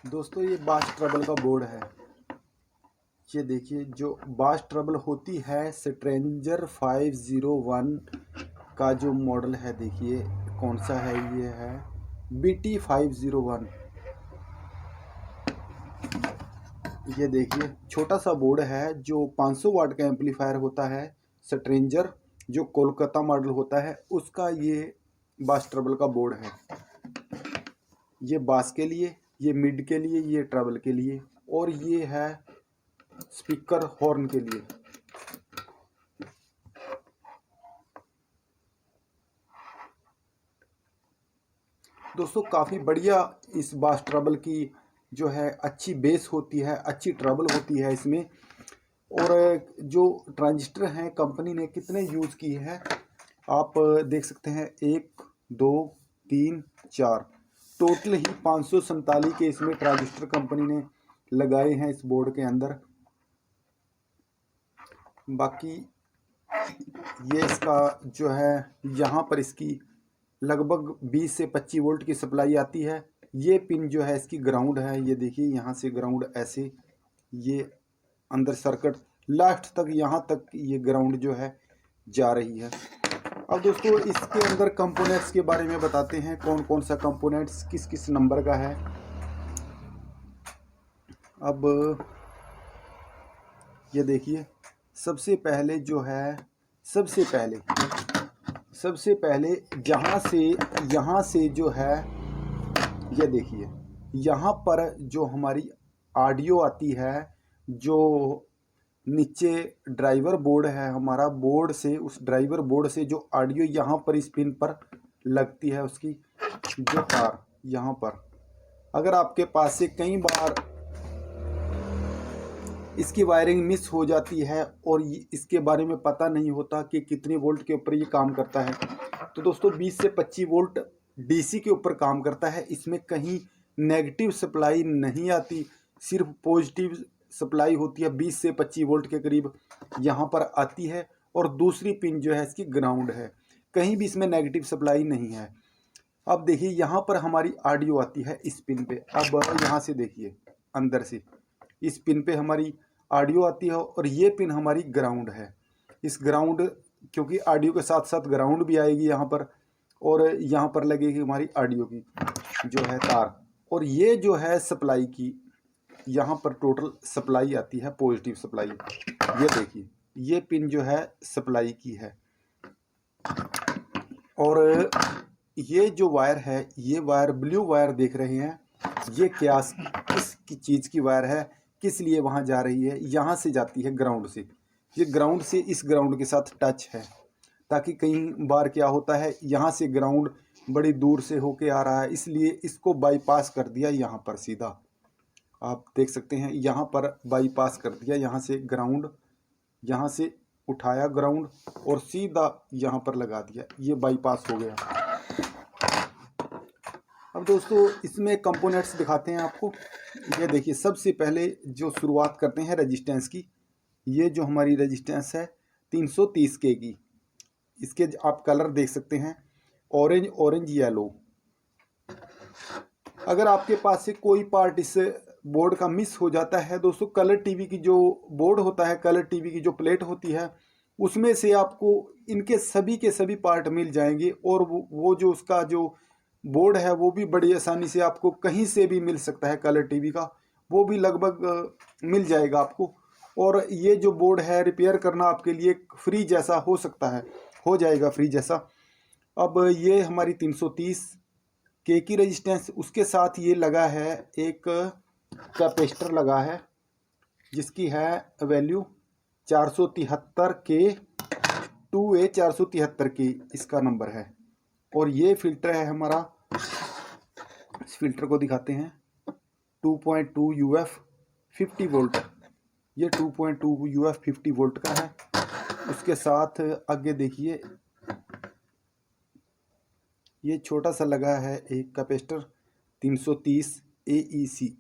दोस्तों ये bast trouble का बोर्ड है। ये देखिए जो बास्ट ट्रबल होती है स्ट्रेंजर 501 का जो मॉडल है, देखिए कौन सा है, ये है BT501। ये देखिए छोटा सा बोर्ड है जो 500 वाट का एम्पलीफायर होता है। स्ट्रेंजर जो कोलकाता मॉडल होता है उसका ये बास्ट ट्रबल का बोर्ड है। ये बास के लिए, ये मिड के लिए, ये ट्रबल के लिए, और ये है स्पीकर हॉर्न के लिए। दोस्तों काफ़ी बढ़िया इस बास ट्रबल की जो है अच्छी बेस होती है, अच्छी ट्रबल होती है इसमें। और जो ट्रांजिस्टर हैं कंपनी ने कितने यूज़ किए हैं आप देख सकते हैं, 1 2 3 4, टोटल ही 547 के इसमें ट्रांजिस्टर कंपनी ने लगाए हैं इस बोर्ड के अंदर। बाकी ये इसका जो है यहाँ पर इसकी लगभग 20 से 25 वोल्ट की सप्लाई आती है। ये पिन जो है इसकी ग्राउंड है। ये देखिए यहाँ से ग्राउंड ऐसे, ये अंदर सर्किट लास्ट तक, यहाँ तक ये ग्राउंड जो है जा रही है। अब दोस्तों इसके अंदर कंपोनेंट्स के बारे में बताते हैं, कौन कौन सा कंपोनेंट्स किस किस नंबर का है। अब ये देखिए सबसे पहले जो है, सबसे पहले यहाँ से जो है, ये देखिए यहाँ पर जो हमारी ऑडियो आती है, जो नीचे ड्राइवर बोर्ड है हमारा, बोर्ड से, उस ड्राइवर बोर्ड से जो ऑडियो यहाँ पर इस पिन पर लगती है, उसकी जो तार यहाँ पर, अगर आपके पास से कई बार इसकी वायरिंग मिस हो जाती है और इसके बारे में पता नहीं होता कि कितने वोल्ट के ऊपर ये काम करता है, तो दोस्तों 20 से 25 वोल्ट डीसी के ऊपर काम करता है। इसमें कहीं नेगेटिव सप्लाई नहीं आती, सिर्फ पॉजिटिव सप्लाई होती है, 20 से 25 वोल्ट के करीब यहाँ पर आती है। और दूसरी पिन जो है इसकी ग्राउंड है, कहीं भी इसमें नेगेटिव सप्लाई नहीं है। अब देखिए यहाँ पर हमारी ऑडियो आती है इस पिन पे। अब यहाँ से देखिए अंदर से इस पिन पे हमारी ऑडियो आती है और ये पिन हमारी ग्राउंड है। इस ग्राउंड, क्योंकि ऑडियो के साथ साथ ग्राउंड भी आएगी यहाँ पर, और यहाँ पर लगेगी हमारी ऑडियो की जो है तार, और ये जो है सप्लाई की, यहाँ पर टोटल सप्लाई आती है पॉजिटिव सप्लाई। ये देखिए ये पिन जो है सप्लाई की है। और ये जो वायर है, ये वायर ब्लू वायर देख रहे हैं, ये क्या किस चीज़ की वायर है, किस लिए वहाँ जा रही है, यहाँ से जाती है ग्राउंड से। ये ग्राउंड से इस ग्राउंड के साथ टच है, ताकि कई बार क्या होता है यहाँ से ग्राउंड बड़ी दूर से होके आ रहा है, इसलिए इसको बाईपास कर दिया यहाँ पर सीधा। आप देख सकते हैं यहाँ पर बाईपास कर दिया, यहाँ से ग्राउंड, यहाँ से उठाया ग्राउंड और सीधा यहाँ पर लगा दिया, ये बाईपास हो गया। अब दोस्तों इसमें कंपोनेंट्स दिखाते हैं आपको। ये देखिए सबसे पहले जो शुरुआत करते हैं रेजिस्टेंस की, ये जो हमारी रेजिस्टेंस है 330 के की। इसके आप कलर देख सकते हैं, ऑरेंज, ऑरेंज येलो। अगर आपके पास से कोई पार्ट इस बोर्ड का मिस हो जाता है दोस्तों, कलर टीवी की जो बोर्ड होता है, कलर टीवी की जो प्लेट होती है, उसमें से आपको इनके सभी के सभी पार्ट मिल जाएंगे। और वो जो उसका जो बोर्ड है वो भी बड़ी आसानी से आपको कहीं से भी मिल सकता है, कलर टीवी का वो भी लगभग मिल जाएगा आपको। और ये जो बोर्ड है रिपेयर करना आपके लिए फ्री जैसा हो सकता है, हो जाएगा फ्री जैसा। अब ये हमारी 330 के की रेजिस्टेंस, उसके साथ ये लगा है एक कैपेसिटर लगा है जिसकी है वैल्यू 473 के 2A 473 की इसका नंबर है। और ये फिल्टर है हमारा, इस फिल्टर को दिखाते हैं, 2.2 UF 50 वोल्ट। ये 2.2 UF 50 वोल्ट का है। उसके साथ आगे देखिए ये छोटा सा लगा है एक कैपेसिटर 330 AEC।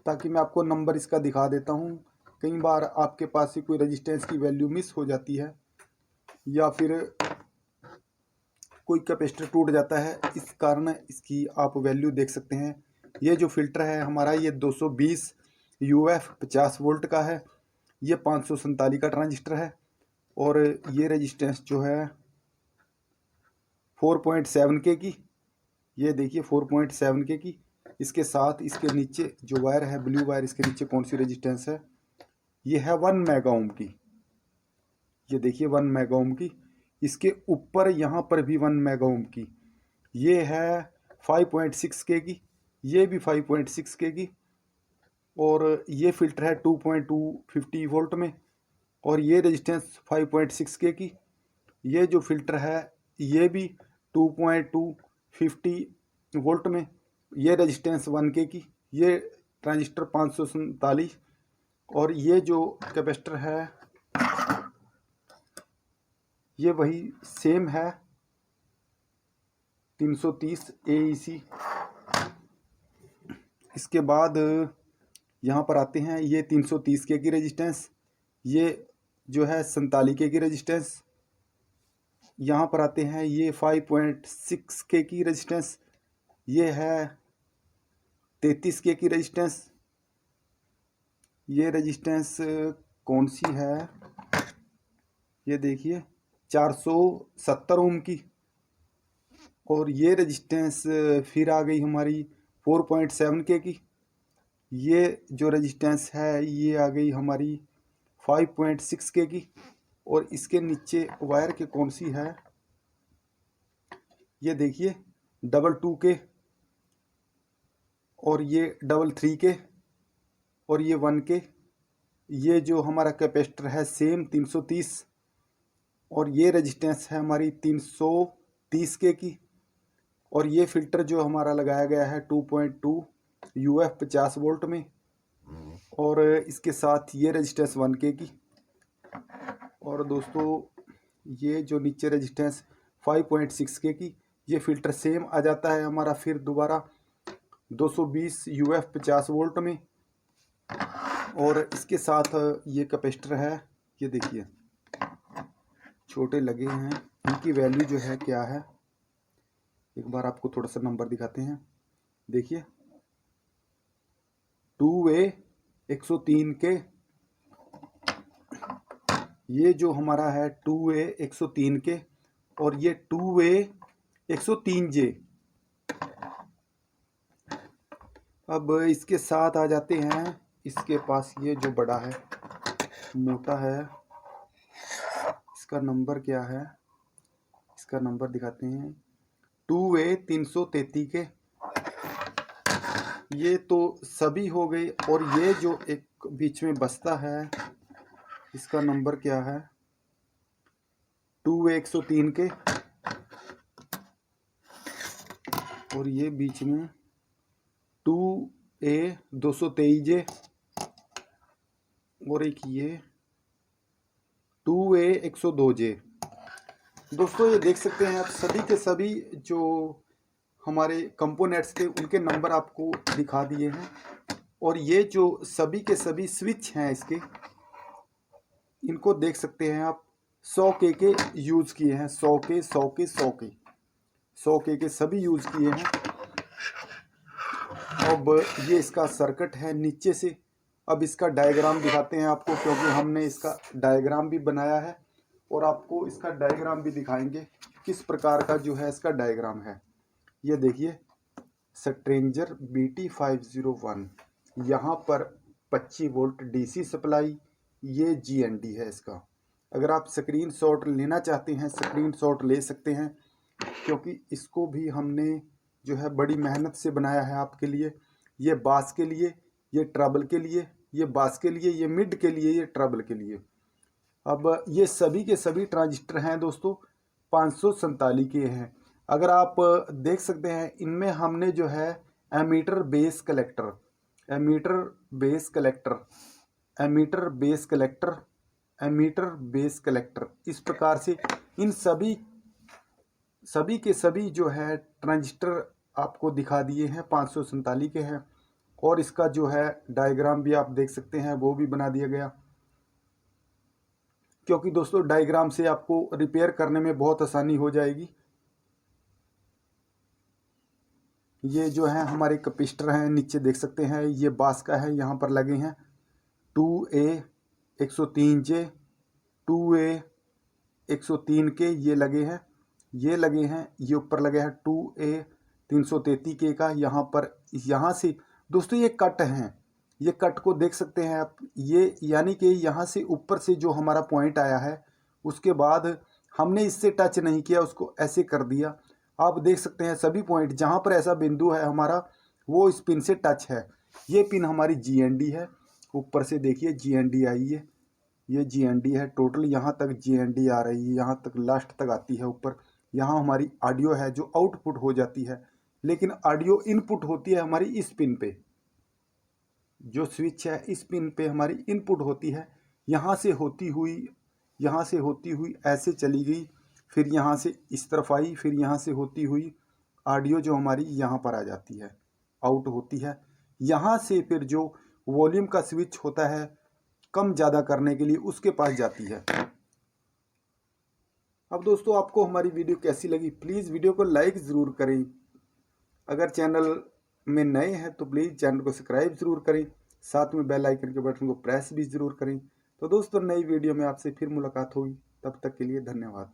ताकि मैं आपको नंबर इसका दिखा देता हूँ, कई बार आपके पास से कोई रेजिस्टेंस की वैल्यू मिस हो जाती है या फिर कोई कैपेसिटर टूट जाता है, इस कारण इसकी आप वैल्यू देख सकते हैं। ये जो फिल्टर है हमारा ये 220 UF 50 वोल्ट का है। ये 547 का ट्रांजिस्टर है और ये रेजिस्टेंस जो है 4.7 के की, ये देखिए 4.7 के की। इसके साथ इसके नीचे जो वायर है ब्लू वायर, इसके नीचे कौन सी रेजिस्टेंस है, ये है 1 मेगा ओम की। ये देखिए 1 मेगा ओम की। इसके ऊपर यहाँ पर भी 1 मेगा ओम की। ये है 5.6 के की, ये भी 5.6 के की। और ये फिल्टर है 2.250 वोल्ट में और ये रेजिस्टेंस 5.6 के की। ये जो फिल्टर है ये भी 2.250 वोल्ट में, ये रेजिस्टेंस 1 के की। ये ट्रांजिस्टर 547 और ये जो कैपेसिटर है ये वही सेम है 330 AEC। इसके बाद यहाँ पर आते हैं ये 330 के की रेजिस्टेंस, ये जो है 47 के की रेजिस्टेंस। यहाँ पर आते हैं ये 5.6 के की रेजिस्टेंस, ये है 33 के की रेजिस्टेंस। ये रेजिस्टेंस कौन सी है, ये देखिए 470 ओम की। और ये रेजिस्टेंस फिर आ गई हमारी 4.7 के की। ये जो रेजिस्टेंस है ये आ गई हमारी 5.6 के की। और इसके नीचे वायर के कौन सी है, ये देखिए 2.2 के और ये 3.3 के और ये 1 के। ये जो हमारा कैपेसिटर है सेम 330 और ये रेजिस्टेंस है हमारी 330 के की। और ये फिल्टर जो हमारा लगाया गया है 2.2 UF 50 वोल्ट में और इसके साथ ये रेजिस्टेंस 1 के की। और दोस्तों ये जो नीचे रेजिस्टेंस 5.6 के की, ये फिल्टर सेम आ जाता है हमारा फिर दोबारा 220 UF 50 वोल्ट में। और इसके साथ ये कैपेसिटर है, ये देखिए छोटे लगे हैं, इनकी वैल्यू जो है क्या है, एक बार आपको थोड़ा सा नंबर दिखाते हैं। देखिए 2A 103 के, ये जो हमारा है 2A 103 के और ये 2A 103J। अब इसके साथ आ जाते हैं, इसके पास ये जो बड़ा है मोटा है, इसका नंबर क्या है, इसका नंबर दिखाते हैं 2A 333 के। ये तो सभी हो गई। और ये जो एक बीच में बचता है इसका नंबर क्या है 2A 103 के और ये बीच में 2A 223J और एक ये 2A 102J। दोस्तों ये देख सकते हैं आप सभी के सभी जो हमारे कंपोनेंट्स थे उनके नंबर आपको दिखा दिए हैं। और ये जो सभी के सभी स्विच हैं इसके, इनको देख सकते हैं आप 100 के यूज़ किए हैं, 100 के 100 के 100 के 100 के सभी यूज़ किए हैं। अब ये इसका सर्किट है नीचे से। अब इसका डायग्राम दिखाते हैं आपको, क्योंकि हमने इसका डायग्राम भी बनाया है और आपको इसका डायग्राम भी दिखाएंगे किस प्रकार का जो है इसका डायग्राम है। ये देखिए स्ट्रेंजर BT501, यहाँ पर 25 वोल्ट DC सप्लाई, ये GND है इसका। अगर आप स्क्रीनशॉट लेना चाहते हैं स्क्रीनशॉट ले सकते हैं, क्योंकि इसको भी हमने जो है बड़ी मेहनत से बनाया है आपके लिए। ये बास के लिए, ये ट्रबल के लिए, ये बास के लिए, ये मिड के लिए, ये ट्रबल के लिए। अब ये सभी के सभी ट्रांजिस्टर हैं दोस्तों 547 के हैं। अगर आप देख सकते हैं इनमें हमने जो है emitter base collector, emitter base collector, emitter base collector, emitter base collector, इस प्रकार से इन सभी के सभी जो है ट्रांजिस्टर आपको दिखा दिए हैं 547 के हैं। और इसका जो है डायग्राम भी आप देख सकते हैं वो भी बना दिया गया, क्योंकि दोस्तों डायग्राम से आपको रिपेयर करने में बहुत आसानी हो जाएगी। ये जो है हमारे कैपेसिटर हैं, नीचे देख सकते हैं, ये बास का है, यहाँ पर लगे हैं 2A 103J 2A 103 के ये लगे हैं, ये लगे हैं, ये ऊपर लगे हैं 2A 333K का। यहाँ पर यहाँ से दोस्तों ये कट हैं, ये कट को देख सकते हैं आप, ये यानी कि यहाँ से ऊपर से जो हमारा पॉइंट आया है उसके बाद हमने इससे टच नहीं किया, उसको ऐसे कर दिया। आप देख सकते हैं सभी पॉइंट जहाँ पर ऐसा बिंदु है हमारा वो इस पिन से टच है। ये पिन हमारी GND है, ऊपर से देखिए GND आई है, ये GND है, टोटल यहाँ तक GND आ रही है, यहाँ तक लास्ट तक आती है ऊपर। यहाँ हमारी ऑडियो है जो आउटपुट हो जाती है, लेकिन ऑडियो इनपुट होती है हमारी इस पिन पे, जो स्विच है इस पिन पे हमारी इनपुट होती है। यहाँ से होती हुई ऐसे चली गई, फिर यहाँ से इस तरफ आई, फिर यहाँ से होती हुई ऑडियो जो हमारी यहाँ पर आ जाती है, आउट होती है। यहाँ से फिर जो वॉल्यूम का स्विच होता है कम ज़्यादा करने के लिए उसके पास जाती है। अब दोस्तों आपको हमारी वीडियो कैसी लगी, प्लीज़ वीडियो को लाइक ज़रूर करें। अगर चैनल में नए हैं तो प्लीज़ चैनल को सब्सक्राइब ज़रूर करें, साथ में बेल आइकन के बटन को प्रेस भी ज़रूर करें। तो दोस्तों नई वीडियो में आपसे फिर मुलाकात होगी, तब तक के लिए धन्यवाद।